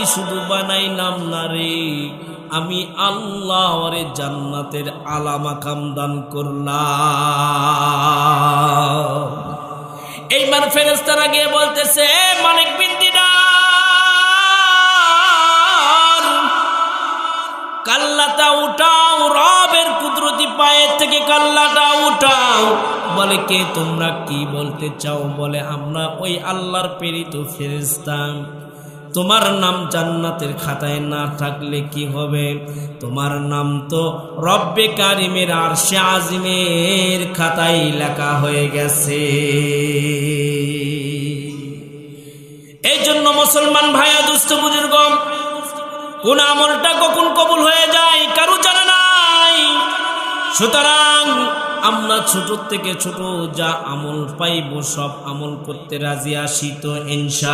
আমি শুধু বানাইলাম না রে, আমি আল্লাহ ওরে জান্নাতের আলা মাকাম দান করলাম। এইবার ফেরেশতারা গিয়ে বলতেছে, মালিক বিন দিনার, কাল্লাটা উঠাও, রবের কুদরতি পায়ের থেকে কাল্লাটা উঠাও। বলে, কে তোমরা, কি বলতে চাও? বলে, আমরা ওই আল্লাহর প্রেরিত ফেরেশতা। তোমার নাম জান্নাতের খাতায় না থাকলে কি হবে? তোমার নাম তো রব্বে কারিমের আরশে আজিমের খাতায় লেখা হয়ে গেছে। এই জন্য মুসলমান ভাইয়া, দুস্থ বুজুর্গ, কোন আমলটা কখন কবুল হয়ে যায় কারো জানা নাই। সুতরাং আমরা ছোট থেকে ছোট যা আমল পাইব সব আমল করতে রাজি আছি তো ইনশাআল্লাহ।